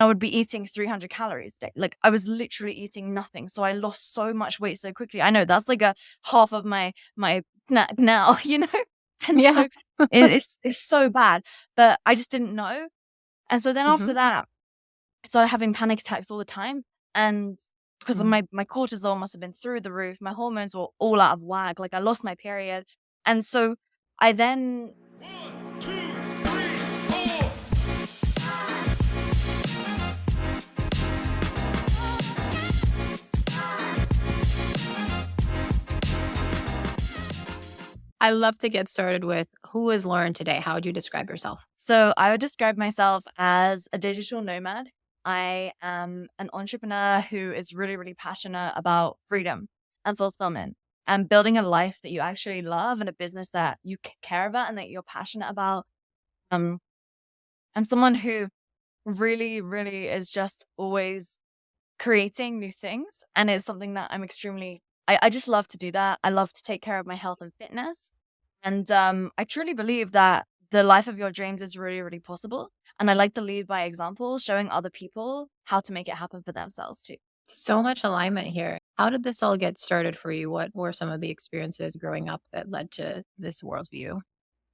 I would be eating 300 calories a day. Like I was literally eating nothing. So I lost so much weight so quickly. I know that's like a half of my snack now, And so Yeah. it's so bad, but I just didn't know. And so then Hmm. after that, I started having panic attacks all the time. And because of my cortisol must have been through the roof, my hormones were all out of whack. Like I lost my period. And so I then 1, 2, 3, 4. I love to get started with, who is Lauren today? How would you describe yourself? So I would describe myself as a digital nomad. I am an entrepreneur who is really, really passionate about freedom and fulfillment and building a life that you actually love and a business that you care about and that you're passionate about. Um, I'm someone who really, really is just always creating new things. And it's something that I just love to do that. I love to take care of my health and fitness. And I truly believe that the life of your dreams is really, really possible. And I like to lead by example, showing other people how to make it happen for themselves too. So much alignment here. How did this all get started for you? What were some of the experiences growing up that led to this worldview?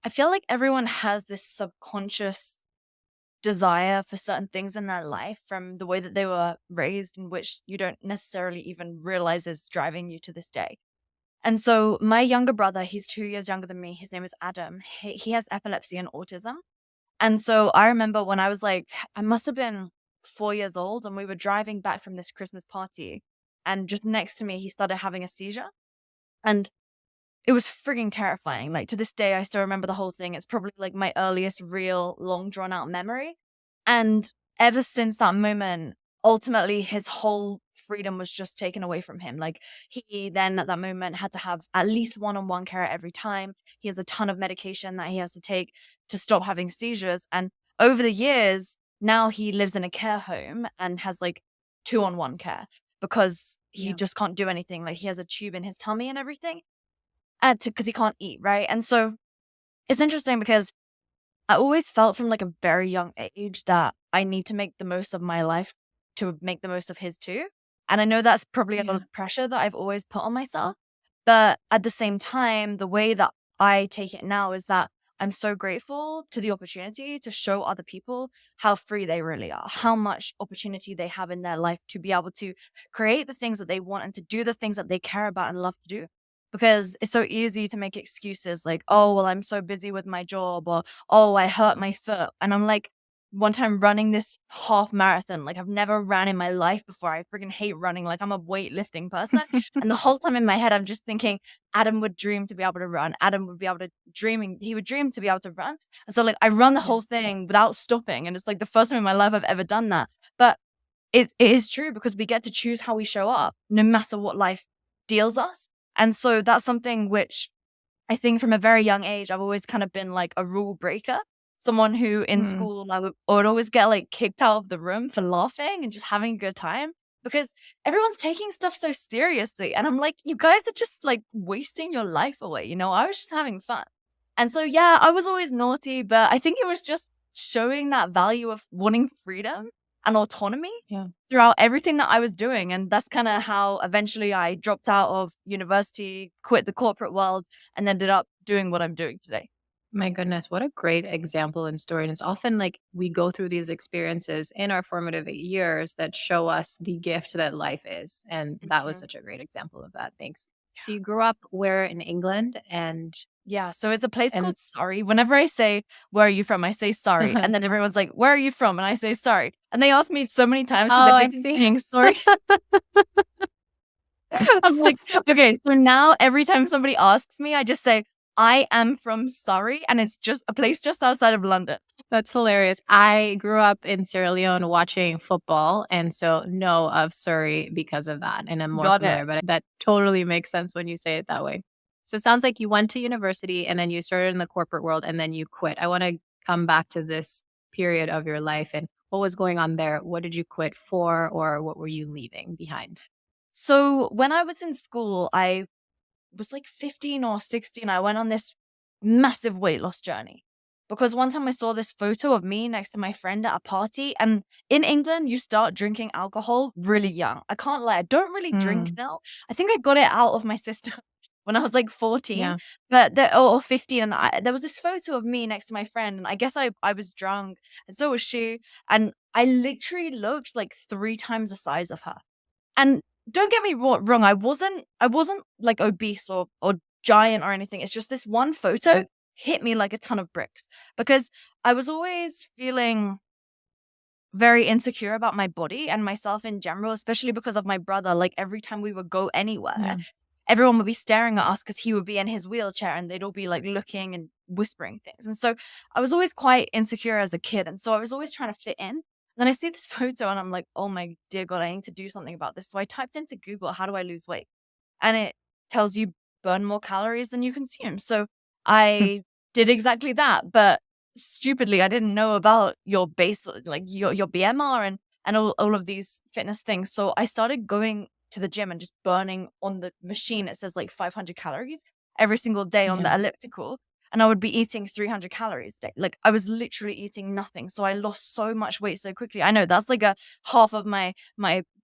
I feel like everyone has this subconscious desire for certain things in their life from the way that they were raised, in which you don't necessarily even realize is driving you to this day. And so my younger brother, he's 2 years younger than me. His name is Adam. He has epilepsy and autism. And so I remember when I was like, I must have been 4 years old, and we were driving back from this Christmas party. And just next to me, he started having a seizure. And it was frigging terrifying. Like to this day, I still remember the whole thing. It's probably like my earliest real long drawn out memory. And ever since that moment, ultimately his whole freedom was just taken away from him. Like he then at that moment had to have at least one-on-one care every time. He has a ton of medication that he has to take to stop having seizures. And over the years, now he lives in a care home and has like two-on-one care because he Yeah. just can't do anything. Like he has a tube in his tummy and everything because he can't eat, right? And so it's interesting because I always felt from like a very young age that I need to make the most of my life to make the most of his too. And I know that's probably a lot Yeah. of pressure that I've always put on myself. But at the same time, the way that I take it now is that I'm so grateful to the opportunity to show other people how free they really are, how much opportunity they have in their life to be able to create the things that they want and to do the things that they care about and love to do. Because it's so easy to make excuses like, oh, well, I'm so busy with my job, or oh, I hurt my foot. And I'm like, one time running this half marathon, like I've never ran in my life before. I freaking hate running. Like I'm a weightlifting person. And the whole time in my head, I'm just thinking, Adam would dream to be able to run. Adam would be able to he would dream to be able to run. And so like I run the Yeah. whole thing without stopping. And it's like the first time in my life I've ever done that. But it is true because we get to choose how we show up no matter what life deals us. And so that's something which I think from a very young age, I've always kind of been like a rule breaker. Someone who in Mm. school I would always get like kicked out of the room for laughing and just having a good time because everyone's taking stuff so seriously. And I'm like, you guys are just like wasting your life away. I was just having fun. And so, yeah, I was always naughty, but I think it was just showing that value of wanting freedom and autonomy Yeah. throughout everything that I was doing. And that's kind of how eventually I dropped out of university, quit the corporate world, and ended up doing what I'm doing today. My goodness, what a great example and story. And it's often like we go through these experiences in our formative years that show us the gift that life is. And that was Mhm. such a great example of that. Thanks. So you grew up where in England Yeah, so it's a place and called Surrey. Whenever I say, "Where are you from?" I say Surrey, and then everyone's like, "Where are you from?" And I say Surrey. And they ask me so many times because Oh, they've I been see. saying sorry. I'm like, okay, so now every time somebody asks me, I just say, "I am from Surrey," and it's just a place just outside of London. That's hilarious. I grew up in Sierra Leone watching football and so know of Surrey because of that. And I'm more Got it. familiar, but that totally makes sense when you say it that way. So it sounds like you went to university and then you started in the corporate world and then you quit. I want to come back to this period of your life and what was going on there. What did you quit for, or what were you leaving behind? So when I was in school, I was like 15 or 16. I went on this massive weight loss journey. because one time I saw this photo of me next to my friend at a party. And in England, you start drinking alcohol really young. I can't lie, I don't really drink Mm, now. I think I got it out of my system when I was like 14, yeah. but or 15. And there was this photo of me next to my friend, and I guess I was drunk, and so was she. And I literally looked like 3 times the size of her. And don't get me wrong, I wasn't like obese or giant or anything. It's just this one photo hit me like a ton of bricks, because I was always feeling very insecure about my body and myself in general, especially because of my brother. Like every time we would go anywhere, Yeah. everyone would be staring at us because he would be in his wheelchair, and they'd all be like looking and whispering things. And so I was always quite insecure as a kid. And so I was always trying to fit in. Then I see this photo and I'm like, oh my dear God, I need to do something about this. So I typed into Google, how do I lose weight? And it tells you burn more calories than you consume. So I did exactly that. But stupidly, I didn't know about your base, like your BMR and all of these fitness things. So I started going to the gym and just burning on the machine. It says like 500 calories every single day on Yeah. the elliptical. And I would be eating 300 calories a day. Like I was literally eating nothing. So I lost so much weight so quickly. I know that's like a half of my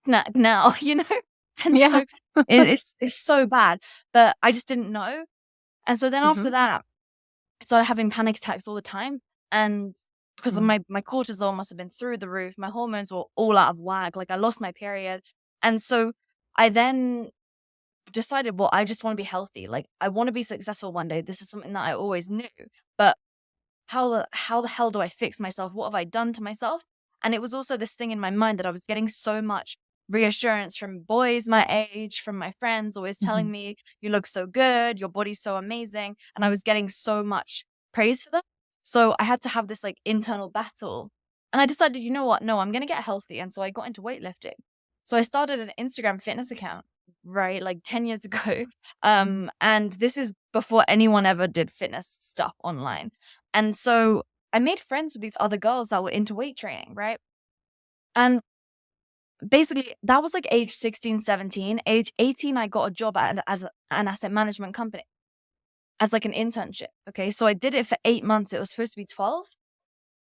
snack now, you know? And Yeah. so it's so bad, but I just didn't know. And so then after Mhm. that, I started having panic attacks all the time. And because of Mm. my cortisol must have been through the roof, my hormones were all out of whack. Like I lost my period. And so I then decided, well, I just want to be healthy. Like I want to be successful one day. This is something that I always knew. But how the hell do I fix myself? What have I done to myself? And it was also this thing in my mind that I was getting so much reassurance from boys my age, from my friends, always telling Mhm. me, you look so good, your body's so amazing. And I was getting so much praise for them. So I had to have this like internal battle. And I decided, you know what? No, I'm going to get healthy. And so I got into weightlifting. So I started an Instagram fitness account, right? Like 10 years ago. Mm. And this is before anyone ever did fitness stuff online. And so I made friends with these other girls that were into weight training, right? And basically, that was like age 16, 17. Age 18, I got a job as an asset management company as like an internship. Okay. So I did it for 8 months. It was supposed to be 12,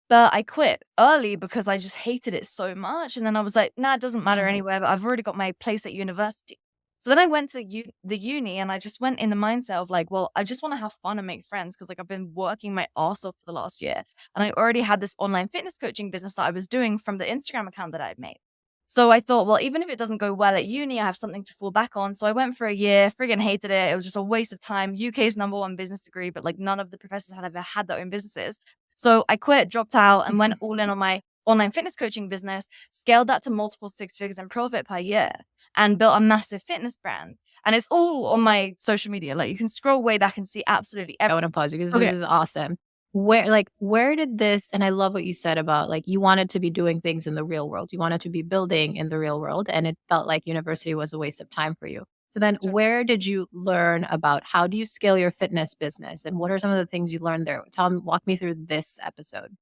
but I quit early because I just hated it so much. And then I was like, nah, it doesn't matter Yeah. anywhere, but I've already got my place at university. So then I went to the uni, and I just went in the mindset of like, well, I just want to have fun and make friends, because like I've been working my ass off for the last year. And I already had this online fitness coaching business that I was doing from the Instagram account that I'd made. So I thought, well, even if it doesn't go well at uni, I have something to fall back on. So I went for a year, friggin' hated it. It was just a waste of time. UK's #1 business degree, but like none of the professors had ever had their own businesses. So I quit, dropped out, and went all in on my online fitness coaching business, scaled that to multiple 6 figures in profit per year, and built a massive fitness brand. And it's all on my social media. Like you can scroll way back and see absolutely I everything. want to pause you because this Okay. is awesome. Where did this, and I love what you said about like you wanted to be doing things in the real world. You wanted to be building in the real world, and it felt like university was a waste of time for you. So then where did you learn about how do you scale your fitness business, and what are some of the things you learned there? Walk me through this episode.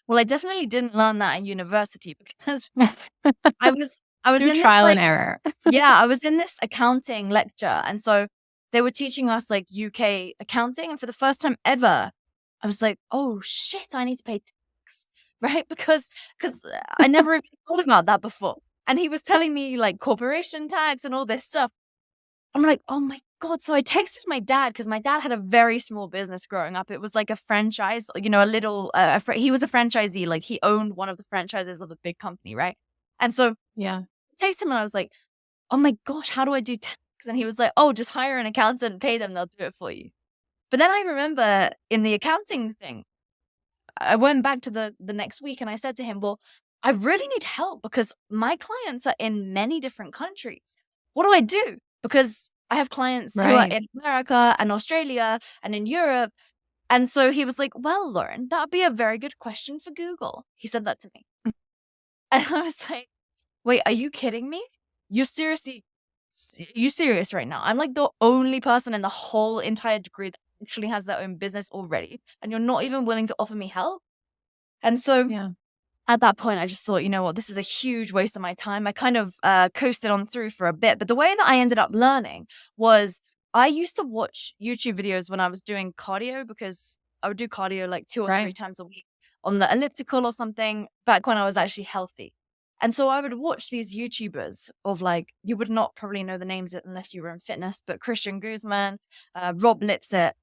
Well, I definitely didn't learn that in university, because I was I was Through in this trial and like error. yeah, I was in this accounting lecture. And so they were teaching us like UK accounting. And for the first time ever, I was like, oh shit, I need to pay tax, right? Because I never even thought about that before. And he was telling me like corporation tax and all this stuff. I'm like, oh my God. So I texted my dad, because my dad had a very small business growing up. It was like a franchise, a little, he was a franchisee. Like he owned one of the franchises of a big company, right? And so Yeah. I texted him and I was like, oh my gosh, how do I do tax? And he was like, oh, just hire an accountant and pay them. They'll do it for you. But then I remember in the accounting thing, I went back to the next week and I said to him, well, I really need help because my clients are in many different countries. What do I do? Because I have clients who are Right. in America and Australia and in Europe. And so he was like, well, Lauren, that would be a very good question for Google. He said that to me. And I was like, wait, are you kidding me? You're seriously, you serious right now? I'm like the only person in the whole entire degree that actually has their own business already, and you're not even willing to offer me help. And so Yeah. at that point, I just thought, you know what, this is a huge waste of my time. I kind of coasted on through for a bit. But the way that I ended up learning was I used to watch YouTube videos when I was doing cardio, because I would do cardio like 2 or 3 Right. times a week on the elliptical or something back when I was actually healthy. And so I would watch these YouTubers of like, you would not probably know the names unless you were in fitness, but Christian Guzman, Rob Lipsett,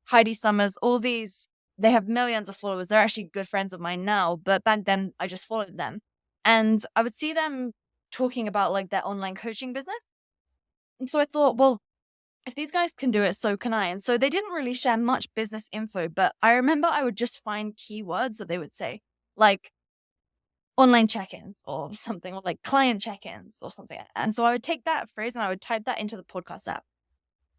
Heidi Summers, all these, they have millions of followers. They're actually good friends of mine now, but back then I just followed them. And I would see them talking about like their online coaching business. And so I thought, well, if these guys can do it, so can I. And so they didn't really share much business info, but I remember I would just find keywords that they would say, like online check-ins or something, or like client check-ins or something. And so I would take that phrase and I would type that into the podcast app.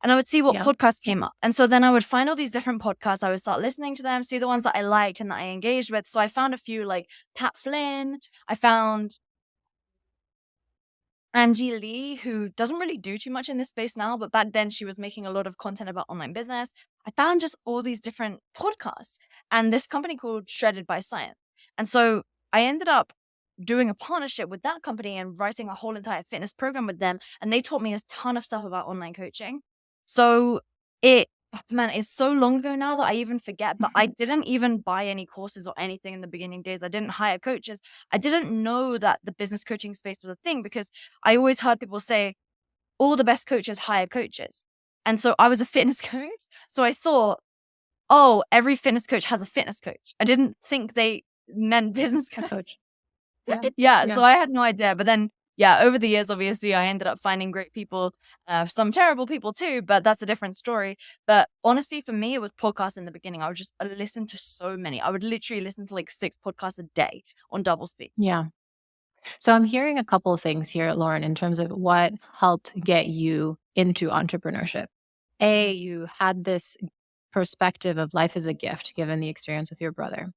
And I would see what Yeah. podcasts came up. And so then I would find all these different podcasts. I would start listening to them, see the ones that I liked and that I engaged with. So I found a few like Pat Flynn. I found Angie Lee, who doesn't really do too much in this space now, but back then she was making a lot of content about online business. I found just all these different podcasts and this company called Shredded by Science. And so I ended up doing a partnership with that company and writing a whole entire fitness program with them. And they taught me a ton of stuff about online coaching. So it, man, it's so long ago now that I even forget, but I didn't even buy any courses or anything in the beginning days. I didn't hire coaches. I didn't know that the business coaching space was a thing because I always heard people say all the best coaches hire coaches. And so I was a fitness coach. So I thought, oh, every fitness coach has a fitness coach. I didn't think they meant business A coach. coach. Yeah. Yeah, Yeah. so I had no idea. But then, yeah, over the years, obviously, I ended up finding great people, some terrible people too, but that's a different story. But honestly, for me, it was podcasts in the beginning. I would just listen to so many. I would literally listen to like 6 podcasts a day on double speed. Yeah. So I'm hearing a couple of things here, Lauren, in terms of what helped get you into entrepreneurship. A, you had this perspective of life as a gift given the experience with your brother.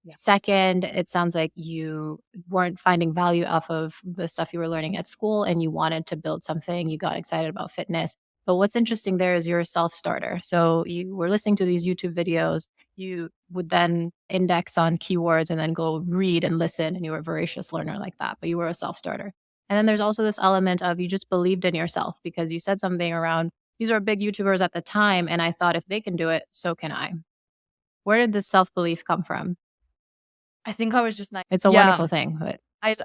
Yeah. Second, it sounds like you weren't finding value off of the stuff you were learning at school and you wanted to build something. You got excited about fitness. But what's interesting there is you're a self starter. So you were listening to these YouTube videos. You would then index on keywords and then go read and listen. And you were a voracious learner like that, but you were a self starter. And then there's also this element of you just believed in yourself because you said something around these are big YouTubers at the time. And I thought if they can do it, so can I. Where did this self belief come from? I think I was just naive. It's a Yeah, wonderful thing, but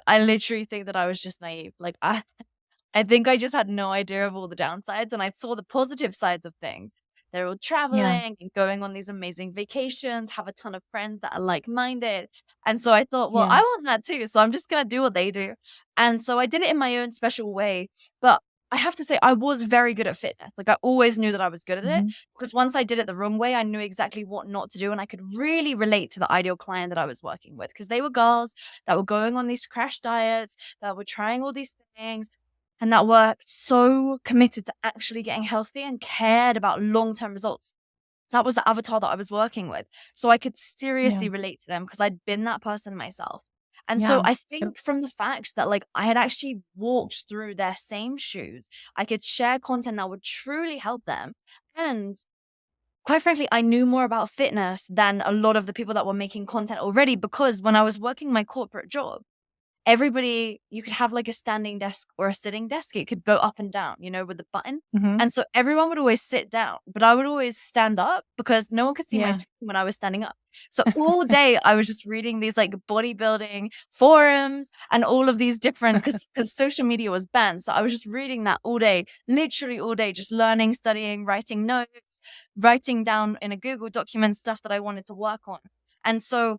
I literally think that I was just naive. Like I think I just had no idea of all the downsides and I saw the positive sides of things. They're all yeah, traveling and going on these amazing vacations, have a ton of friends that are like-minded. And so I thought, well, yeah. I want that too. So I'm just going to do what they do. And so I did it in my own special way. But I have to say, I was very good at fitness. Like I always knew that I was good at it Mhm. because once I did it the wrong way, I knew exactly what not to do. And I could really relate to the ideal client that I was working with because they were girls that were going on these crash diets, that were trying all these things and that were so committed to actually getting healthy and cared about long-term results. That was the avatar that I was working with. So I could Yeah, seriously relate to them because I'd been that person myself. And so yeah. I Yep. think from the fact that like I had actually walked through their same shoes, I could share content that would truly help them. And quite frankly, I knew more about fitness than a lot of the people that were making content already because when I was working my corporate job, everybody, you could have like a standing desk or a sitting desk. It could go up and down, with the button. Mhm. And so everyone would always sit down, but I would always stand up because no one could see my Yeah. screen when I was standing up. So all day I was just reading these like bodybuilding forums and all of these different, because social media was banned. So I was just reading that all day, literally all day, just learning, studying, writing notes, writing down in a Google document stuff that I wanted to work on. And so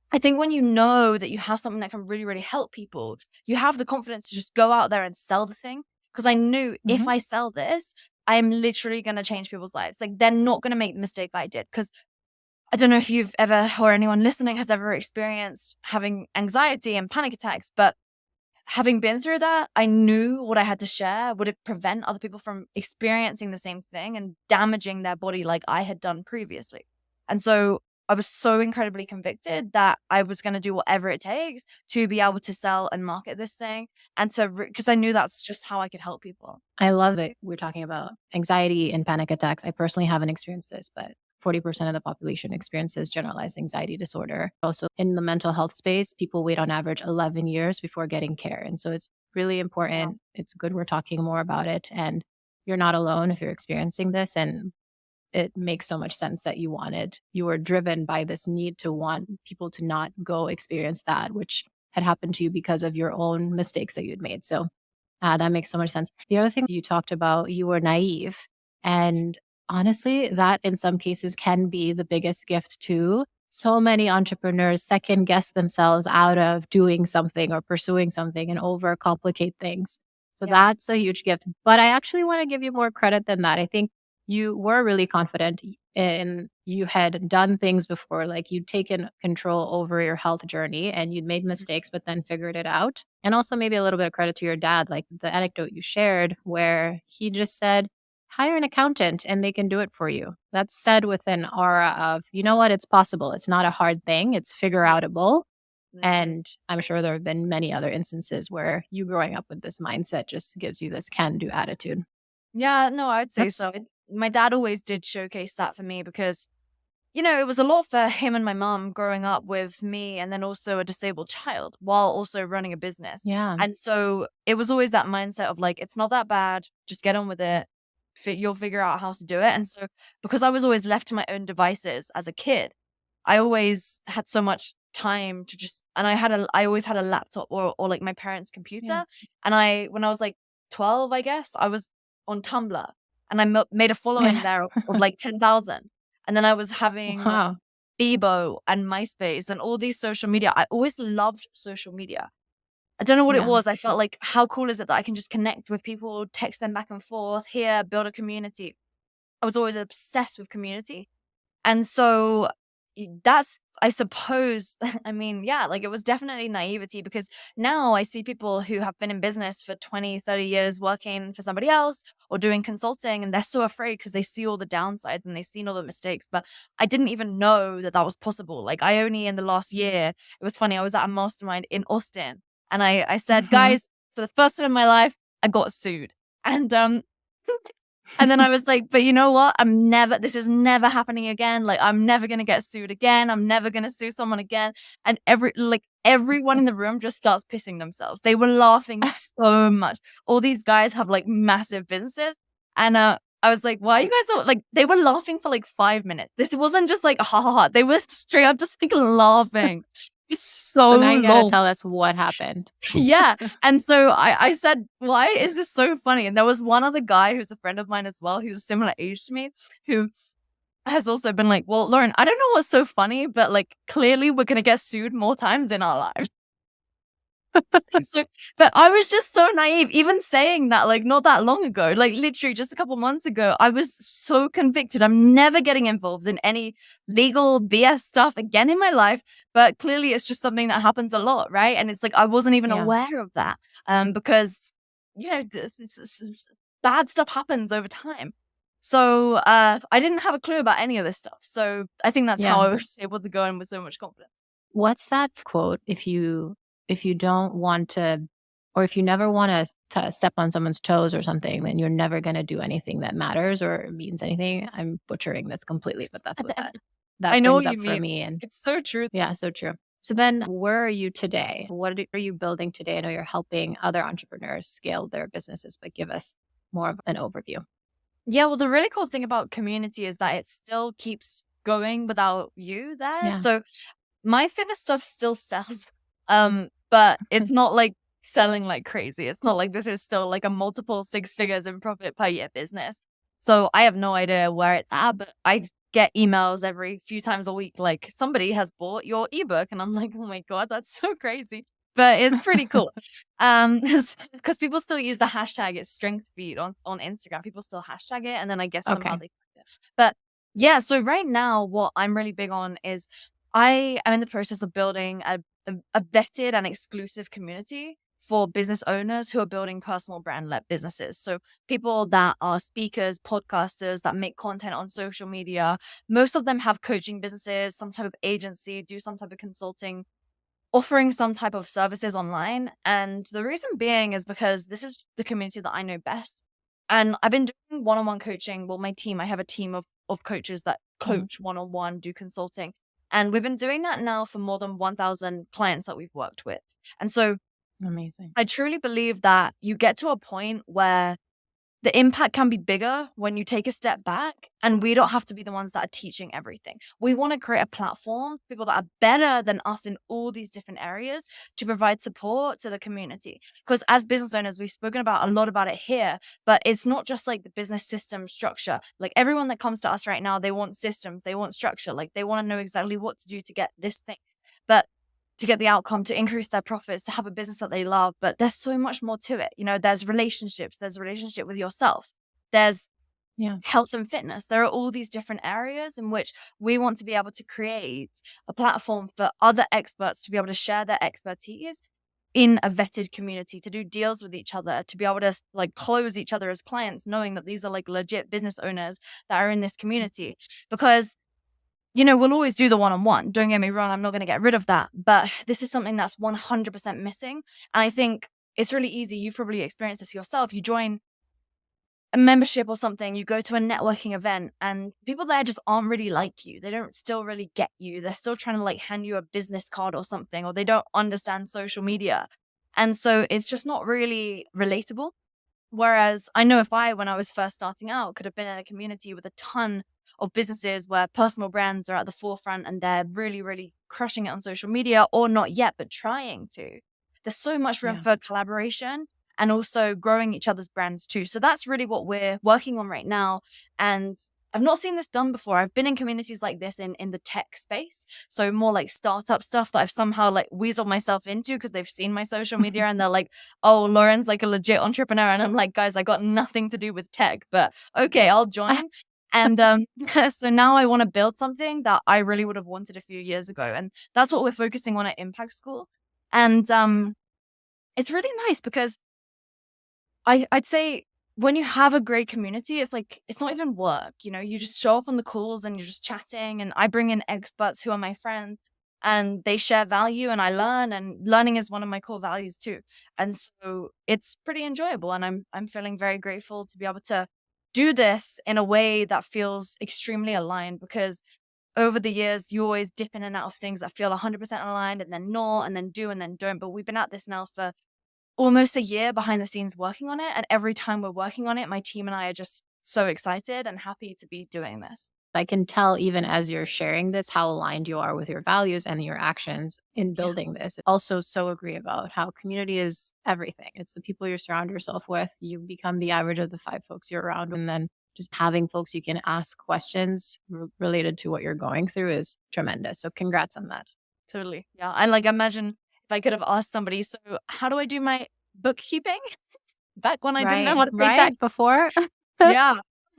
I think when you know that you have something that can really, really help people, you have the confidence to just go out there and sell the thing. Because I knew if Mhm. I sell this, I'm literally going to change people's lives. Like they're not going to make the mistake I did. Because I don't know if you've ever, or anyone listening has ever experienced having anxiety and panic attacks, but having been through that, I knew what I had to share would prevent other people from experiencing the same thing and damaging their body like I had done previously. And so I was so incredibly convicted that I was going to do whatever it takes to be able to sell and market this thing and to, because I knew that's just how I could help people. I love that we're talking about anxiety and panic attacks. I personally haven't experienced this, but 40% of the population experiences generalized anxiety disorder. Also, in the mental health space, people wait on average 11 years before getting care. And so it's really Wow. important. It's good we're talking more about it. And you're not alone if you're experiencing this. And it makes so much sense that you were driven by this need to want people to not go experience that, which had happened to you because of your own mistakes that you'd made. So that makes so much sense. The other thing you talked about, you were naive. And honestly, that in some cases can be the biggest gift too. So many entrepreneurs second guess themselves out of doing something or pursuing something and overcomplicate things. So Yeah. that's a huge gift. But I actually want to give you more credit than that. I think you were really confident and you had done things before, like you'd taken control over your health journey and you'd made mistakes, but then figured it out. And also maybe a little bit of credit to your dad, like the anecdote you shared where he just said, hire an accountant and they can do it for you. That's said with an aura of, you know what, it's possible. It's not a hard thing. It's figure outable. And I'm sure there have been many other instances where you growing up with this mindset just gives you this can do attitude. Yeah, no, I would say That's so. My dad always did showcase that for me because, it was a lot for him and my mom growing up with me and then also a disabled child while also running a business. yeah. And so it was always that mindset of like, it's not that bad. Just get on with it. You'll figure out how to do it. And so because I was always left to my own devices as a kid, I always had so much time to and I always had a laptop or like my parents' Yeah. computer. And when I was like 12, I guess, I was on Tumblr and I made a following Yeah. there of like 10,000. And then I was having Wow. Bebo and MySpace and all these social media. I always loved social media. I don't know what it Yeah. was. I felt like, how cool is it that I can just connect with people, text them back and forth, here, build a community. I was always obsessed with community. And so that's, I suppose, I mean, yeah, like it was definitely naivety because now I see people who have been in business for 20, 30 years working for somebody else or doing consulting, and they're so afraid because they see all the downsides and they've seen all the mistakes. But I didn't even know that that was possible. Like I only in the last year, it was funny, I was at a mastermind in Austin and I said, Mhm. guys, for the first time in my life, I got sued. And and then I was like, but you know what? This is never happening again. Like, I'm never going to get sued again. I'm never going to sue someone again. And everyone in the room just starts pissing themselves. They were laughing so much. All these guys have like massive businesses. And, I was like, why are you guys so, like, they were laughing for like 5 minutes. This wasn't just like, ha ha ha. They were straight up just like laughing. It's so So now you got to long. tell us what happened. Yeah. And so I said, why is this so funny? And there was one other guy who's a friend of mine as well, who's a similar age to me, who has also been like, well, Lauren, I don't know what's so funny, but like clearly we're going to get sued more times in our lives. So, but I was just so naive, even saying that, like, not that long ago, like, literally just a couple months ago, I was so convicted. I'm never getting involved in any legal BS stuff again in my life. But clearly, it's just something that happens a lot, right? And it's like, I wasn't even Yeah. aware of that because, bad stuff happens over time. So I didn't have a clue about any of this stuff. So I think that's how Yeah. I was able to go in with so much confidence. What's that quote? If you don't want to, or if you never want to step on someone's toes or something, then you're never going to do anything that matters or means anything. I'm butchering this completely, but that's what I that know brings what up you for mean. me. And It's so true. yeah, so true. So then where are you today? What are you building today? I know you're helping other entrepreneurs scale their businesses, but give us more of an overview. Yeah, well, the really cool thing about community is that it still keeps going without you there. Yeah. So my fitness stuff still sells, but it's not like selling like crazy. It's not like this is still like a multiple six figures in profit per year business. So I have no idea where it's at, but I get emails every few times a week like somebody has bought your ebook, and I'm like, oh my god, that's so crazy. But it's pretty cool. Because people still use the hashtag it's strength feed on Instagram. People still hashtag it, and then I guess somehow Okay. they find it. But yeah, so right now what I'm really big on is I am in the process of building a vetted and exclusive community for business owners who are building personal brand-led businesses. So people that are speakers, podcasters that make content on social media. Most of them have coaching businesses, some type of agency, do some type of consulting, offering some type of services online. And the reason being is because this is the community that I know best. And I've been doing one-on-one coaching. Well, my team, I have a team of coaches that coach one-on-one, do consulting. And we've been doing that now for more than 1,000 clients that we've worked with. And so Amazing. I truly believe that you get to a point where the impact can be bigger when you take a step back, and we don't have to be the ones that are teaching everything. We want to create a platform for people that are better than us in all these different areas to provide support to the community. Because as business owners, we've spoken about a lot about it here, but it's not just like the business system structure. Like everyone that comes to us right now, they want systems, they want structure, like they want to know exactly what to do to get this thing. But to get the outcome, to increase their profits, to have a business that they love. But there's so much more to it. There's relationships, there's a relationship with yourself, there's Yeah. health and fitness. There are all these different areas in which we want to be able to create a platform for other experts to be able to share their expertise in a vetted community, to do deals with each other, to be able to like close each other as clients, knowing that these are like legit business owners that are in this community. Because we'll always do the one-on-one. Don't get me wrong. I'm not going to get rid of that. But this is something that's 100% missing. And I think it's really easy. You've probably experienced this yourself. You join a membership or something, you go to a networking event, and people there just aren't really like you. They don't still really get you. They're still trying to like hand you a business card or something, or they don't understand social media. And so it's just not really relatable. Whereas I know when I was first starting out, could have been in a community with a ton of businesses where personal brands are at the forefront and they're really, really crushing it on social media, or not yet, but trying to. There's so much room Yeah. for collaboration and also growing each other's brands too. So that's really what we're working on right now. And I've not seen this done before. I've been in communities like this in the tech space. So more like startup stuff that I've somehow like weaseled myself into because they've seen my social media and they're like, oh, Lauren's like a legit entrepreneur. And I'm like, guys, I got nothing to do with tech, but okay, I'll join. And so now I want to build something that I really would have wanted a few years ago. And that's what we're focusing on at Impact School. And it's really nice because I'd say when you have a great community, it's like, it's not even work, you just show up on the calls and you're just chatting, and I bring in experts who are my friends and they share value and I learn, and learning is one of my core values too. And so it's pretty enjoyable, and I'm feeling very grateful to be able to do this in a way that feels extremely aligned, because over the years, you always dip in and out of things that feel 100% aligned and then not, and then do and then don't. But we've been at this now for almost a year behind the scenes working on it. And every time we're working on it, my team and I are just so excited and happy to be doing this. I can tell even as you're sharing this, how aligned you are with your values and your actions in Yeah. building this. Also, so agree about how community is everything. It's the people you surround yourself with. You become the average of the 5 folks you're around. And then just having folks you can ask questions related to what you're going through is tremendous. So congrats on that. Totally. Yeah. I like imagine if I could have asked somebody, so how do I do my bookkeeping? Back when I didn't know how to pay tax. Right? Before Yeah.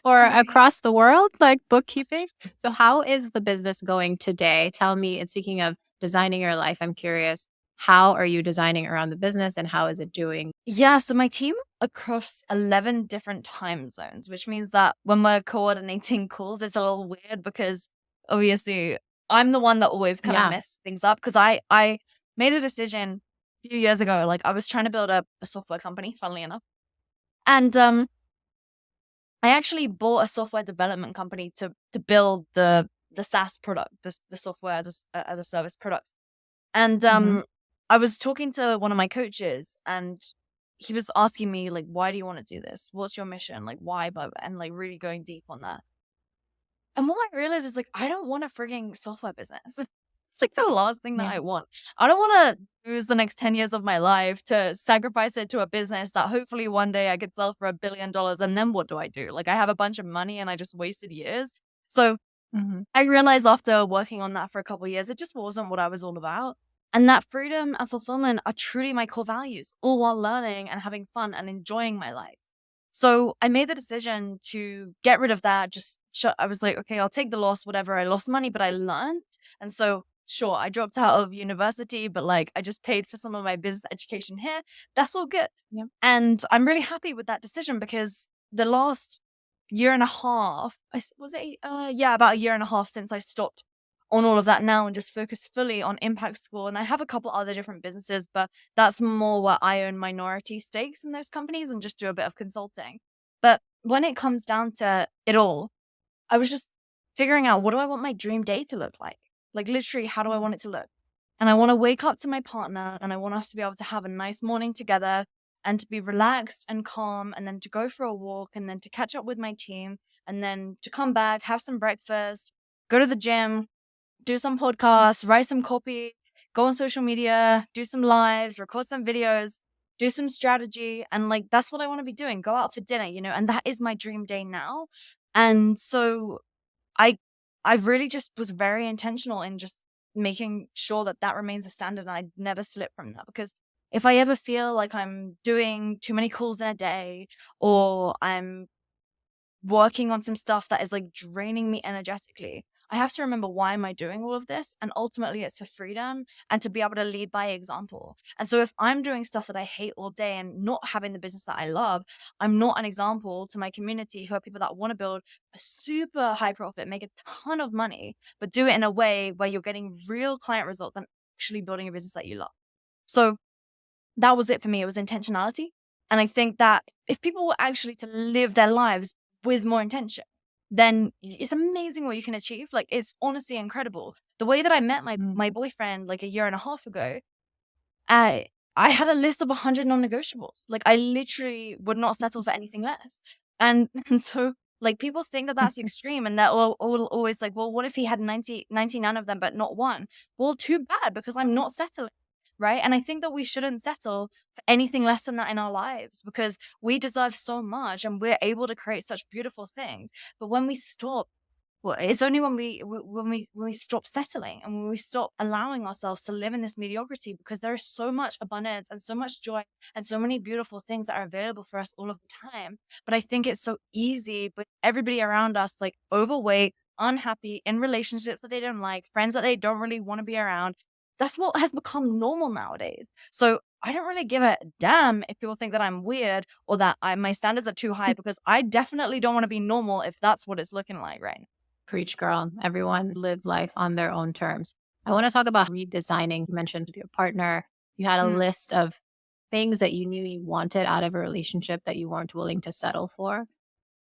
or across the world, like bookkeeping. So how is the business going today? Tell me, and speaking of designing your life, I'm curious, how are you designing around the business and how is it doing? Yeah. So my team across 11 different time zones, which means that when we're coordinating calls, it's a little weird because obviously I'm the one that always kind Yeah. of mess things up, because I made a decision a few years ago. Like I was trying to build a software company, funnily enough. And I actually bought a software development company to build the SaaS product, the software as a service product. And Mhm. I was talking to one of my coaches, and he was asking me like, why do you want to do this? What's your mission? Like, why? But and like really going deep on that. And what I realized is like, I don't want a frigging software business. It's like the last thing that Yeah. I want. I don't want to lose the next 10 years of my life to sacrifice it to a business that hopefully one day I could sell for $1 billion. And then what do I do? Like I have a bunch of money and I just wasted years. So Mhm. I realized after working on that for a couple of years, it just wasn't what I was all about. And that freedom and fulfillment are truly my core values, all while learning and having fun and enjoying my life. So I made the decision to get rid of that. I was like, okay, I'll take the loss, whatever. I lost money, but I learned. And so, sure, I dropped out of university, but like I just paid for some of my business education here. That's all good. Yeah. And I'm really happy with that decision, because the last year and a half, about a year and a half since I stopped on all of that now and just focus fully on Impact School. And I have a couple other different businesses, but that's more where I own minority stakes in those companies and just do a bit of consulting. But when it comes down to it all, I was just figuring out, what do I want my dream day to look like? Like literally, how do I want it to look? And I want to wake up to my partner and I want us to be able to have a nice morning together. and to be relaxed and calm, and then to go for a walk, and then to catch up with my team, and then to come back, have some breakfast, go to the gym, do some podcasts, write some copy, go on social media, do some lives, record some videos, do some strategy. And like, that's what I want to be doing. Go out for dinner, and that is my dream day now. And so I, I really just was very intentional in just making sure that that remains a standard and I never slip from that. Because if I ever feel like I'm doing too many calls in a day, or I'm working on some stuff that is like draining me energetically, I have to remember, why am I doing all of this? And ultimately it's for freedom and to be able to lead by example. And so if I'm doing stuff that I hate all day and not having the business that I love, I'm not an example to my community, who are people that want to build a super high profit, make a ton of money, but do it in a way where you're getting real client results and actually building a business that you love. So that was it for me. It was intentionality. And I think that if people were actually to live their lives with more intention, then it's amazing what you can achieve. Like, it's honestly incredible. The way that I met Mm. my boyfriend like a year and a half ago, I had a list of 100 non-negotiables. Like, I literally would not settle for anything less. And and so like, people think that that's extreme, and they're all always like, well, what if he had 99 of them but not one? Well, too bad, because I'm not settling. Right. And I think that we shouldn't settle for anything less than that in our lives, because we deserve so much and we're able to create such beautiful things. But when we stop, well, it's only when we stop settling, and when we stop allowing ourselves to live in this mediocrity, because there is so much abundance and so much joy and so many beautiful things that are available for us all of the time. But I think it's so easy with everybody around us, like overweight, unhappy, in relationships that they don't like, friends that they don't really want to be around. That's what has become normal nowadays. So I don't really give a damn if people think that I'm weird, or that my standards are too high, because I definitely don't want to be normal if that's what it's looking like right now. Preach, girl. Everyone live life on their own terms. I want to talk about redesigning. You mentioned with your partner, you had a Mm, list of things that you knew you wanted out of a relationship that you weren't willing to settle for.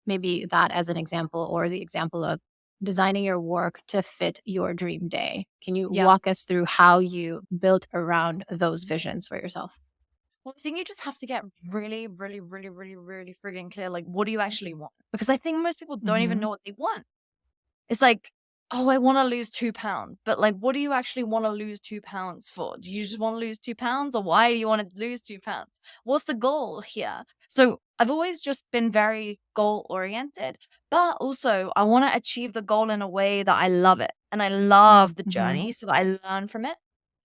Maybe that as an example, or the example of designing your work to fit your dream day. Can you yeah. walk us through how you built around those visions for yourself? Well, I think you just have to get really, really, really, really, really friggin' clear. Like, what do you actually want? Because I think most people don't even Hmm. know what they want. It's like, oh, I want to lose 2 pounds. But like, what do you actually want to lose 2 pounds for? Do you just want to lose 2 pounds? Or why do you want to lose 2 pounds? What's the goal here? So I've always just been very goal oriented, but also I want to achieve the goal in a way that I love it. And I love the Mm-hmm. journey so that I learn from it.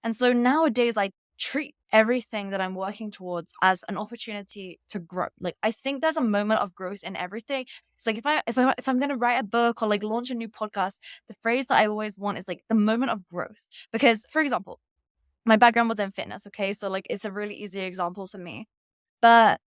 And so nowadays I treat everything that I'm working towards as an opportunity to grow. Like, I think there's a moment of growth in everything. It's like, if I'm gonna write a book or like launch a new podcast, the phrase that I always want is like the moment of growth. Because, for example, my background was in fitness, okay? So like, it's a really easy example for me. But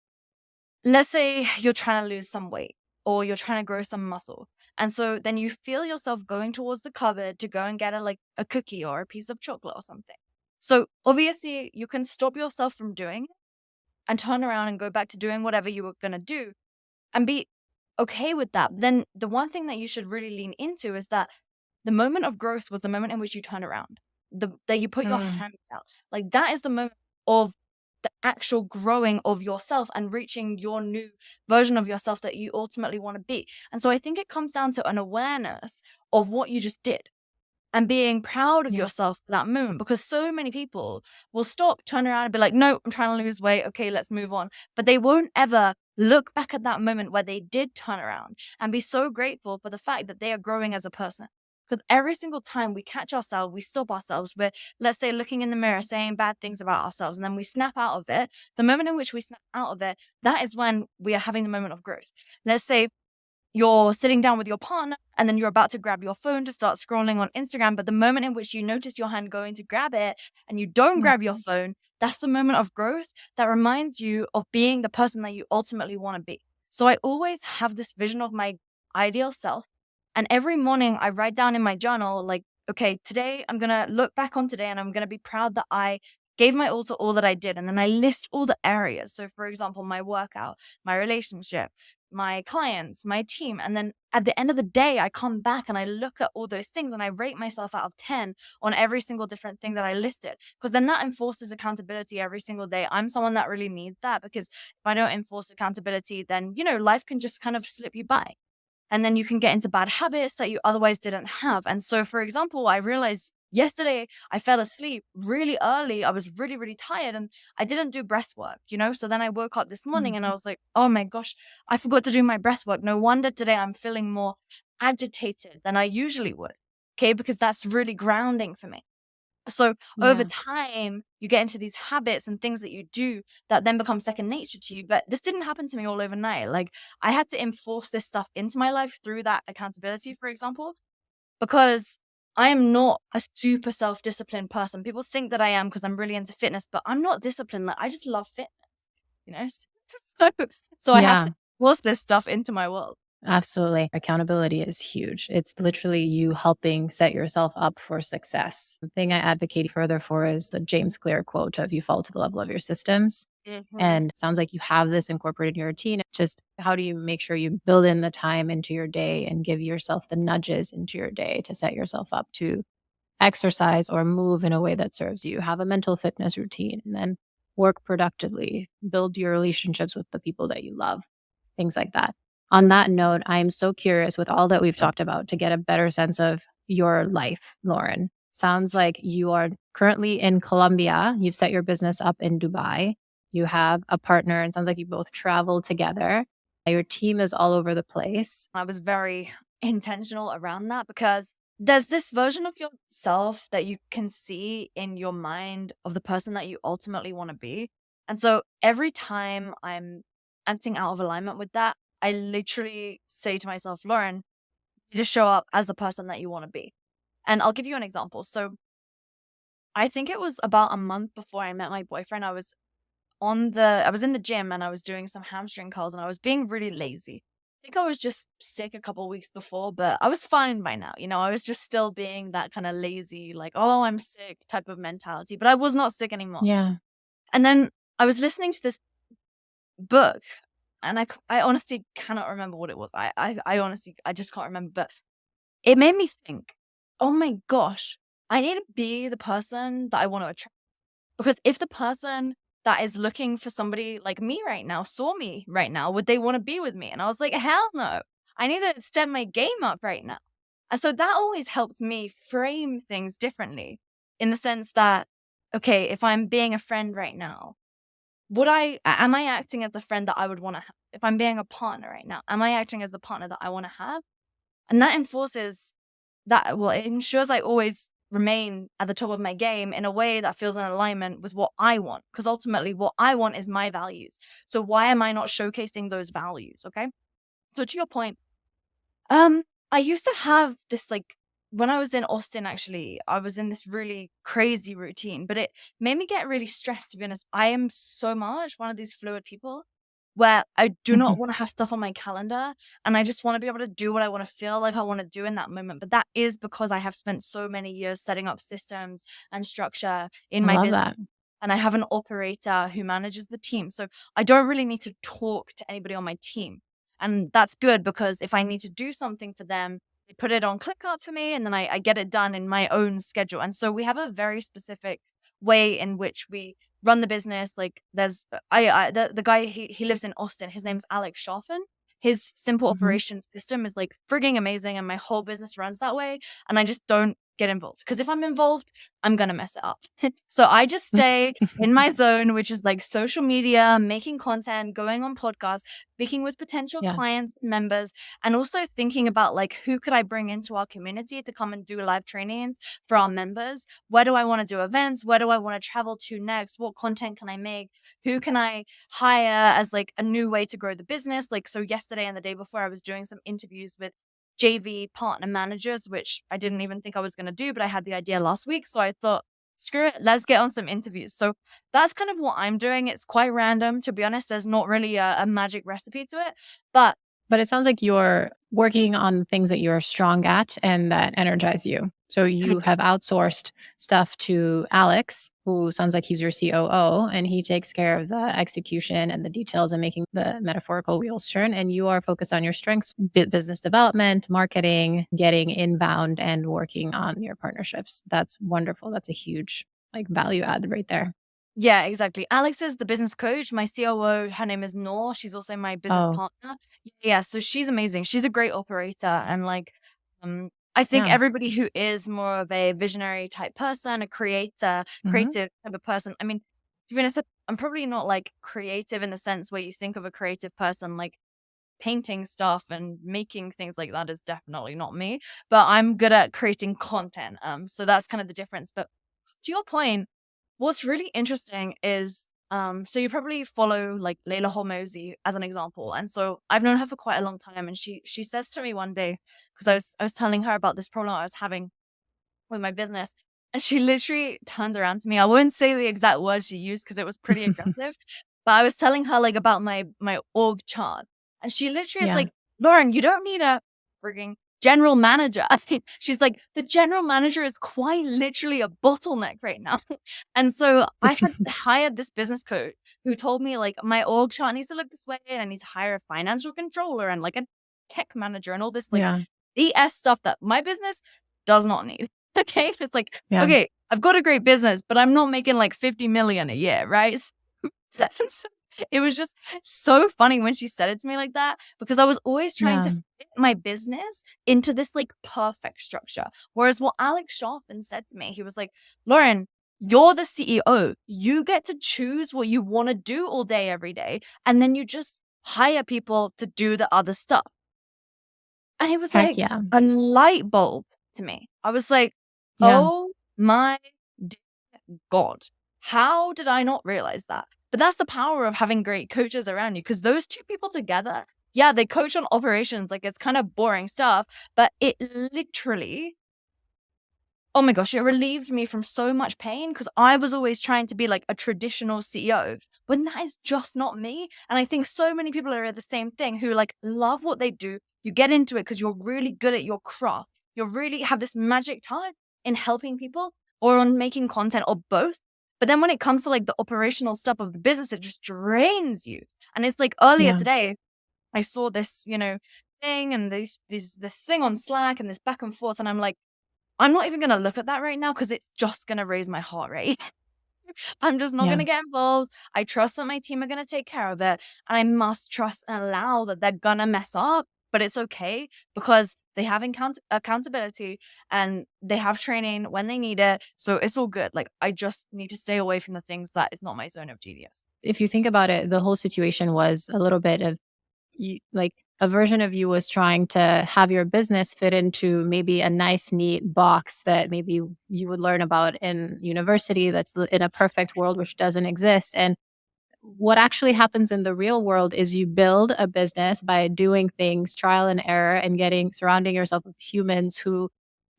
let's say you're trying to lose some weight, or you're trying to grow some muscle. And so then you feel yourself going towards the cupboard to go and get a cookie or a piece of chocolate or something. So obviously you can stop yourself from doing it and turn around and go back to doing whatever you were going to do and be okay with that. Then the one thing that you should really lean into is that the moment of growth was the moment in which you turn around, that you put your hand out. Like, that is the moment of the actual growing of yourself and reaching your new version of yourself that you ultimately want to be. And so I think it comes down to an awareness of what you just did and being proud of Yeah. yourself for that moment, because so many people will stop, turn around and be like, no, I'm trying to lose weight. Okay, let's move on. But they won't ever look back at that moment where they did turn around and be so grateful for the fact that they are growing as a person. Because every single time we catch ourselves, we stop ourselves. We're, let's say, looking in the mirror, saying bad things about ourselves, and then we snap out of it. The moment in which we snap out of it, that is when we are having the moment of growth. Let's say you're sitting down with your partner and then you're about to grab your phone to start scrolling on Instagram. But the moment in which you notice your hand going to grab it and you don't grab your Mhm. phone, that's the moment of growth that reminds you of being the person that you ultimately want to be. So I always have this vision of my ideal self. And every morning I write down in my journal, like, okay, today I'm going to look back on today and I'm going to be proud that I gave my all to all that I did. And then I list all the areas. So for example, my workout, my relationship, my clients, my team. And then at the end of the day, I come back and I look at all those things and I rate myself out of 10 on every single different thing that I listed. Because then that enforces accountability every single day. I'm someone that really needs that, because if I don't enforce accountability, then, life can just kind of slip you by. And then you can get into bad habits that you otherwise didn't have. And so, for example, I realized yesterday I fell asleep really early. I was really, really tired and I didn't do breath work, So then I woke up this morning and I Mhm. was like, oh my gosh, I forgot to do my breath work. No wonder today I'm feeling more agitated than I usually would. Okay. Because that's really grounding for me. So over Yeah. time, you get into these habits and things that you do that then become second nature to you. But this didn't happen to me all overnight. Like, I had to enforce this stuff into my life through that accountability, for example, because I am not a super self-disciplined person. People think that I am because I'm really into fitness, but I'm not disciplined. Like, I just love fitness, you know? So, so I have Yeah. to force this stuff into my world. Absolutely. Accountability is huge. It's literally you helping set yourself up for success. The thing I advocate further for is the James Clear quote of you fall to the level of your systems. Mhm. And it sounds like you have this incorporated in your routine. Just how do you make sure you build in the time into your day and give yourself the nudges into your day to set yourself up to exercise or move in a way that serves you? Have a mental fitness routine and then work productively, build your relationships with the people that you love, things like that. On that note, I am so curious with all that we've talked about to get a better sense of your life, Lauren. Sounds like you are currently in Colombia. You've set your business up in Dubai. You have a partner, and sounds like you both travel together. Your team is all over the place. I was very intentional around that because there's this version of yourself that you can see in your mind of the person that you ultimately want to be. And so every time I'm acting out of alignment with that, I literally say to myself, Lauren, you just show up as the person that you want to be. And I'll give you an example. So I think it was about a month before I met my boyfriend. I was in the gym and I was doing some hamstring curls and I was being really lazy. I think I was just sick a couple weeks before, but I was fine by now. I was just still being that kind of lazy, like, oh, I'm sick type of mentality, but I was not sick anymore. Yeah. And then I was listening to this book and I honestly cannot remember what it was. I honestly, I just can't remember, but it made me think, oh my gosh, I need to be the person that I want to attract. Because if the person that is looking for somebody like me right now saw me right now, would they want to be with me? And I was like, hell no. I need to step my game up right now. And so that always helped me frame things differently in the sense that, okay, if I'm being a friend right now, am I acting as the friend that I would want to have? If I'm being a partner right now, am I acting as the partner that I want to have? And that enforces it ensures I always remain at the top of my game in a way that feels in alignment with what I want. Because ultimately, what I want is my values. So why am I not showcasing those values? Okay. So to your point, um, I used to have this when I was in Austin, actually, I was in this really crazy routine, but it made me get really stressed, to be honest. I am so much one of these fluid people where I do not Mhm. want to have stuff on my calendar and I just want to be able to do what I want to feel like I want to do in that moment. But that is because I have spent so many years setting up systems and structure in I my love business. that. And I have an operator who manages the team. So I don't really need to talk to anybody on my team. And that's good because if I need to do something for them, they put it on ClickUp for me and then I get it done in my own schedule. And so we have a very specific way in which we run the business. Like there's the guy, he lives in Austin. His name's Alex Schaffen. His simple Mhm. operations system is like frigging amazing and my whole business runs that way. And I just don't get involved because if I'm involved, I'm going to mess it up. So I just stay in my zone, which is like social media, making content, going on podcasts, speaking with potential Yeah. clients and members, and also thinking about like who could I bring into our community to come and do live trainings for our members? Where do I want to do events? Where do I want to travel to next? What content can I make? Who can I hire as like a new way to grow the business? Like, so yesterday and the day before, I was doing some interviews with JV partner managers, which I didn't even think I was going to do, but I had the idea last week. So I thought, screw it, let's get on some interviews. So that's kind of what I'm doing. It's quite random, to be honest. There's not really a magic recipe to it, but But it sounds like you're working on things that you're strong at and that energize you. So you have outsourced stuff to Alex, who sounds like he's your COO, and he takes care of the execution and the details and making the metaphorical wheels turn. And you are focused on your strengths, business development, marketing, getting inbound, and working on your partnerships. That's wonderful. That's a huge value add right there. Yeah, exactly. Alex is the business coach. My COO, her name is Noor. She's also my business Oh, partner. Yeah, so she's amazing. She's a great operator. And I think yeah. everybody who is more of a visionary type person, a creator, Hmm. creative type of person. I mean, to be honest, I'm probably not like creative in the sense where you think of a creative person like painting stuff and making things like that is definitely not me. But I'm good at creating content. So that's kind of the difference. But to your point, what's really interesting is so you probably follow like Layla Hormozy as an example. And so I've known her for quite a long time, and she says to me one day, because I was telling her about this problem I was having with my business, and she literally turns around to me. I won't say the exact words she used because it was pretty aggressive, but I was telling her like about my org chart, and she literally is Yeah. like, "Lauren, you don't need a frigging general manager." I think she's like, "The general manager is quite literally a bottleneck right now." And so I had hired this business coach who told me like my org chart needs to look this way, and I need to hire a financial controller and like a tech manager and all this like Yeah. BS stuff that my business does not need. Okay. It's like, Yeah. okay, I've got a great business, but I'm not making like 50 million a year, right? So it was just so funny when she said it to me like that, because I was always trying to Yeah. fit my business into this like perfect structure. Whereas what Alex Schaffen said to me, he was like, Lauren, you're the CEO. You get to choose what you want to do all day, every day. And then you just hire people to do the other stuff. And it was Heck like yeah. a light bulb to me. I was like, Yeah. "Oh my dear God. How did I not realize that?" But that's the power of having great coaches around you, because those two people together, yeah, they coach on operations, like it's kind of boring stuff, but it literally, oh my gosh, it relieved me from so much pain, because I was always trying to be like a traditional CEO, when that is just not me. And I think so many people are the same thing, who like love what they do. You get into it because you're really good at your craft. You really have this magic touch in helping people or on making content or both. But then when it comes to like the operational stuff of the business, it just drains you. And it's like earlier Yeah. today, I saw this, thing and this thing on Slack and this back and forth. And I'm like, I'm not even gonna look at that right now because it's just gonna raise my heart rate. I'm just not Yeah. gonna get involved. I trust that my team are gonna take care of it, and I must trust and allow that they're gonna mess up, but it's okay because they have accountability and they have training when they need it, so it's all good. Like, I just need to stay away from the things that is not my zone of genius. If you think about it, the whole situation was a little bit of you, like a version of you was trying to have your business fit into maybe a nice, neat box that maybe you would learn about in university that's in a perfect world, which doesn't exist. And what actually happens in the real world is you build a business by doing things trial and error and surrounding yourself with humans who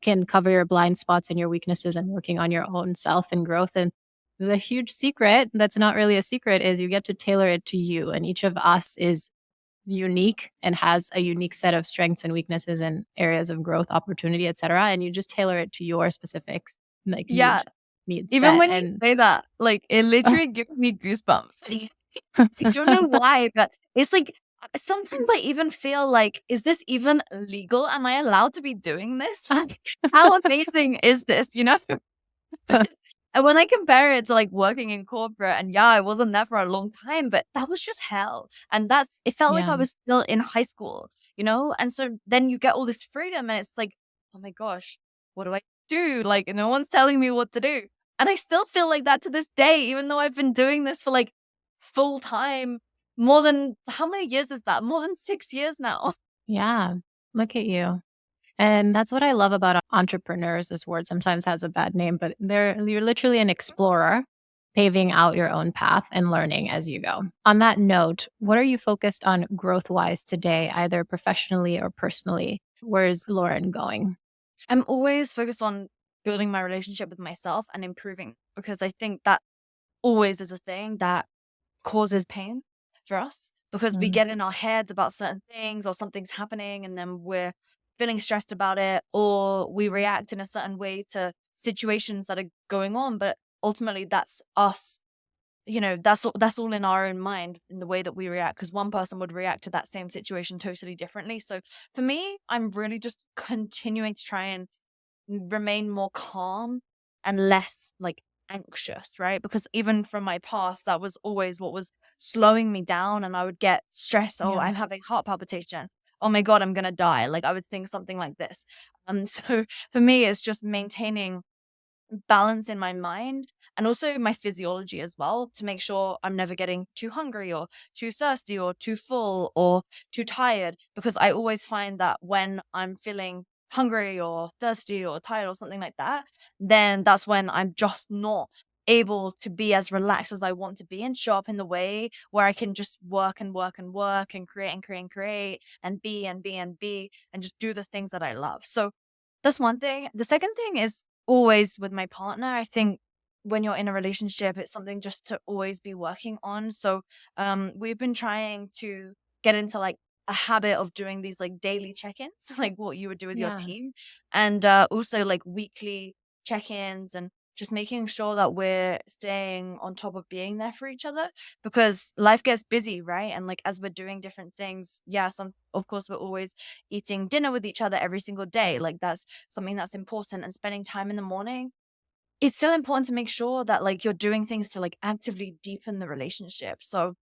can cover your blind spots and your weaknesses and working on your own self and growth. And the huge secret that's not really a secret is you get to tailor it to you. And each of us is unique and has a unique set of strengths and weaknesses and areas of growth, opportunity, etc. And you just tailor it to your specifics, Yeah, need even set. when you And say that, like, it literally gives me goosebumps. I don't know why, but it's like sometimes I even feel like, is this even legal? Am I allowed to be doing this? Like, how amazing is this? And when I compare it to like working in corporate, and yeah, I wasn't there for a long time, but that was just hell. And it felt like yeah, I was still in high school. And so then you get all this freedom, and it's like, oh my gosh, what do I do? Like, no one's telling me what to do. And I still feel like that to this day, even though I've been doing this for like full time, more than how many years is that? More than 6 years now. yeah, look at you. And that's what I love about entrepreneurs. This word sometimes has a bad name, but you're literally an explorer, paving out your own path and learning as you go. On that note, what are you focused on growth wise today, either professionally or personally? Where's Lauren going? I'm always focused on building my relationship with myself and improving, because I think that always is a thing that causes pain. for us because we Mm. get in our heads about certain things or something's happening and then we're feeling stressed about it, or we react in a certain way to situations that are going on. But ultimately, that's us. That's all in our own mind in the way that we react, because one person would react to that same situation totally differently. So for me, I'm really just continuing to try and remain more calm and less like anxious, right? Because even from my past, that was always what was slowing me down, and I would get stressed. Oh, Yeah. I'm having heart palpitation. Oh my God, I'm gonna die. Like I would think something like this. So for me, it's just maintaining balance in my mind and also my physiology as well, to make sure I'm never getting too hungry or too thirsty or too full or too tired, because I always find that when I'm feeling hungry or thirsty or tired or something like that, then that's when I'm just not able to be as relaxed as I want to be and show up in the way where I can just work and work and work and create and create and create and be and be and be and just do the things that I love. So that's one thing. The second thing is always with my partner. I think when you're in a relationship, it's something just to always be working on. So we've been trying to get into like a habit of doing these like daily check-ins, like what you would do with your Yeah. team, and also like weekly check-ins, and just making sure that we're staying on top of being there for each other, because life gets busy, right? And like as we're doing different things, yeah, some of course we're always eating dinner with each other every single day. Like that's something that's important, and spending time in the morning. It's still important to make sure that like you're doing things to like actively deepen the relationship. So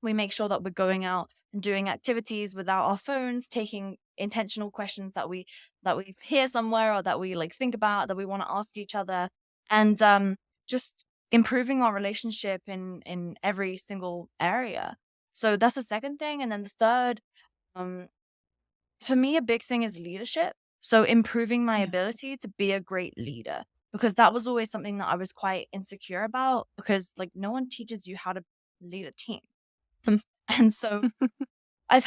we make sure that we're going out and doing activities without our phones, taking intentional questions that we hear somewhere or that we like think about that we want to ask each other, and just improving our relationship in every single area. So that's the second thing. And then the third, um for me, a big thing is leadership. So improving my Yeah. ability to be a great leader, because that was always something that I was quite insecure about, because like no one teaches you how to lead a team. And so I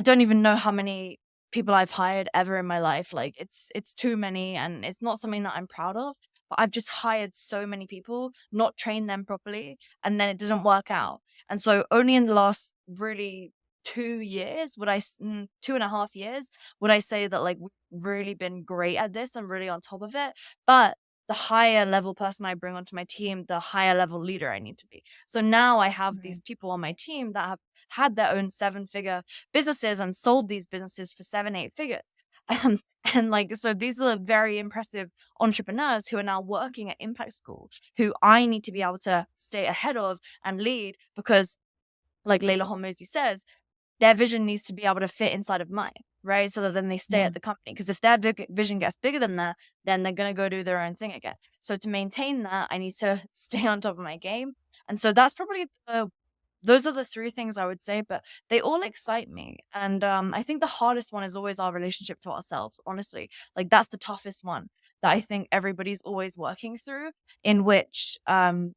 don't even know how many people I've hired ever in my life. Like it's too many, and it's not something that I'm proud of. But I've just hired so many people, not trained them properly, and then it doesn't work out. And so only in the last really 2 years 2.5 years would I say that like we've really been great at this and really on top of it. But the higher level person I bring onto my team, the higher level leader I need to be. So now I have Right. these people on my team that have had their own 7-figure businesses and sold these businesses for 7-8 figures. Um, and like, so these are very impressive entrepreneurs who are now working at Impact School, who I need to be able to stay ahead of and lead, because like Layla Hormozy says, their vision needs to be able to fit inside of mine, right? So that then they stay Yeah. at the company. Because if their vision gets bigger than that, then they're going to go do their own thing again. So to maintain that, I need to stay on top of my game. And so that's probably those are the three things I would say, but they all excite me. And I think the hardest one is always our relationship to ourselves, honestly. Like that's the toughest one that I think everybody's always working through, in which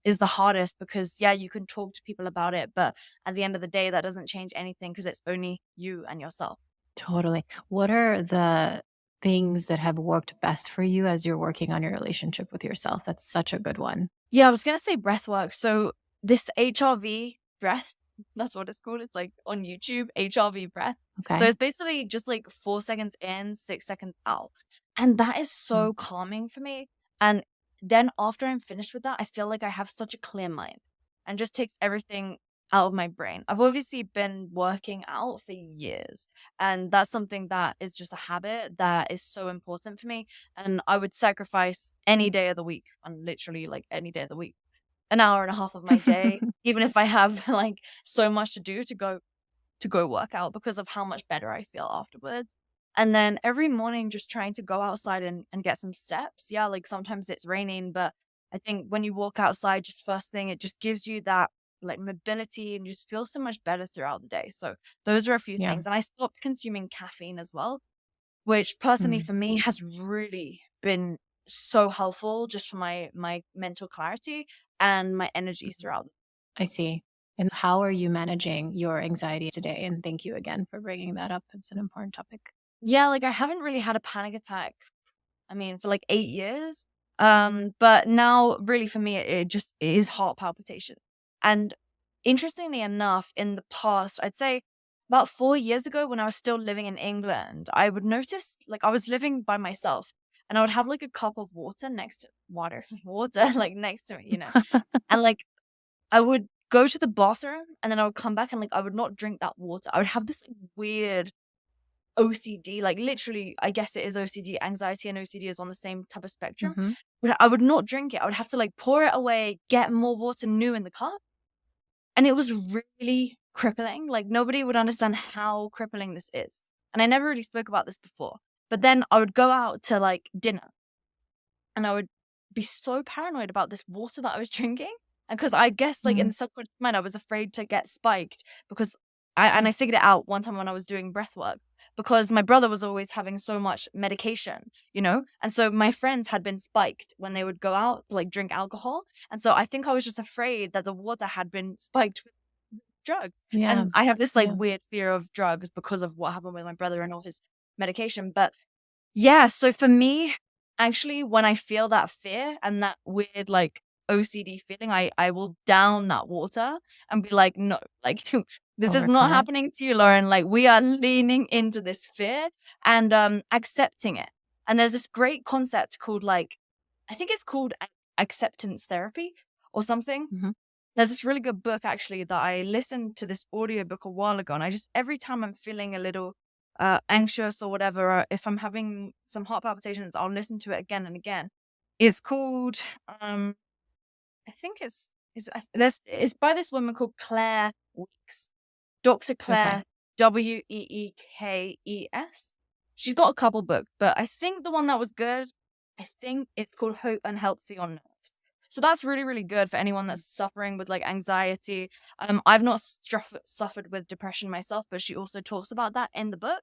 is the hardest, because yeah, you can talk to people about it, but at the end of the day, that doesn't change anything, because it's only you and yourself. Totally. What are the things that have worked best for you as you're working on your relationship with yourself? That's such a good one. Yeah, I was gonna say breath work. So this HRV breath, that's what it's called. It's like on YouTube, HRV breath. So Okay. it's basically just like 4 seconds in, 6 seconds out. And that is Mm. so calming for me. And then after I'm finished with that, I feel like I have such a clear mind and just takes everything out of my brain. I've obviously been working out for years, and that's something that is just a habit that is so important for me. And I would sacrifice any day of the week, and literally like any day of the week, an hour and a half of my day, even if I have like so much to do, to go work out, because of how much better I feel afterwards. And then every morning, just trying to go outside and get some steps. Yeah, like sometimes it's raining, but I think when you walk outside, just first thing, it just gives you that like mobility, and you just feel so much better throughout the day. So those are a few Yeah. things. And I stopped consuming caffeine as well, which personally Mm. for me has really been so helpful just for my mental clarity and my energy Mhm. throughout. I see. And how are you managing your anxiety today? And thank you again for bringing that up. It's an important topic. Yeah, like I haven't really had a panic attack, I mean, for like 8 years. But now really for me, it is heart palpitation. And interestingly enough, in the past, I'd say about 4 years ago when I was still living in England, I would notice like I was living by myself and I would have like a cup of water next to water like next to me, and like I would go to the bathroom and then I would come back and like I would not drink that water. I would have this like weird OCD, like literally, I guess it is OCD. Anxiety and OCD is on the same type of spectrum. Hmm. But I would not drink it. I would have to like pour it away, get more water new in the cup. And it was really crippling. Like nobody would understand how crippling this is. And I never really spoke about this before. But then I would go out to like dinner and I would be so paranoid about this water that I was drinking. And because I guess like in Mm. the subconscious mind, I was afraid to get spiked because I figured it out one time when I was doing breath work because my brother was always having so much medication, and so my friends had been spiked when they would go out like drink alcohol, and so I think I was just afraid that the water had been spiked with drugs, Yeah. and I have this like Yeah. weird fear of drugs because of what happened with my brother and all his medication, but yeah, so for me, actually, when I feel that fear and that weird like OCD feeling, I will down that water and be like, no, like this is not Overcome it. happening to you, Lauren. Like we are leaning into this fear and accepting it. And there's this great concept called like, I think it's called acceptance therapy or something. Hmm. There's this really good book actually that I listened to this audiobook a while ago, and I just every time I'm feeling a little anxious or whatever, or if I'm having some heart palpitations, I'll listen to it again and again. It's called I think it's by this woman called Claire Weeks. Dr. Okay. Claire Weekes. She's got a couple books, but I think the one that was good, I think it's called Hope and Help for Your Nerves. So that's really, really good for anyone that's suffering with like anxiety. I've not suffered with depression myself, but she also talks about that in the book.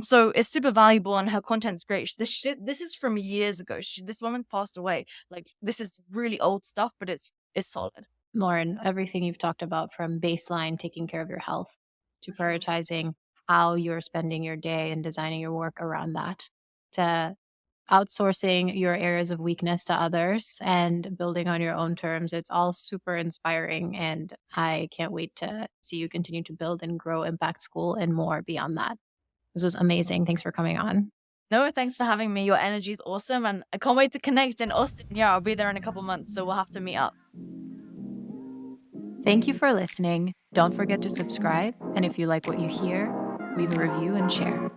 So it's super valuable and her content's great. This is from years ago. This woman's passed away. Like this is really old stuff, but it's solid. Lauren, everything you've talked about from baseline, taking care of your health, to For sure. prioritizing how you're spending your day and designing your work around that, to outsourcing your areas of weakness to others and building on your own terms. It's all super inspiring. And I can't wait to see you continue to build and grow Impact School and more beyond that. This was amazing. Thanks for coming on. No, thanks for having me. Your energy is awesome, and I can't wait to connect in Austin. Yeah, I'll be there in a couple months, so we'll have to meet up. Thank you for listening. Don't forget to subscribe. And if you like what you hear, leave a review and share.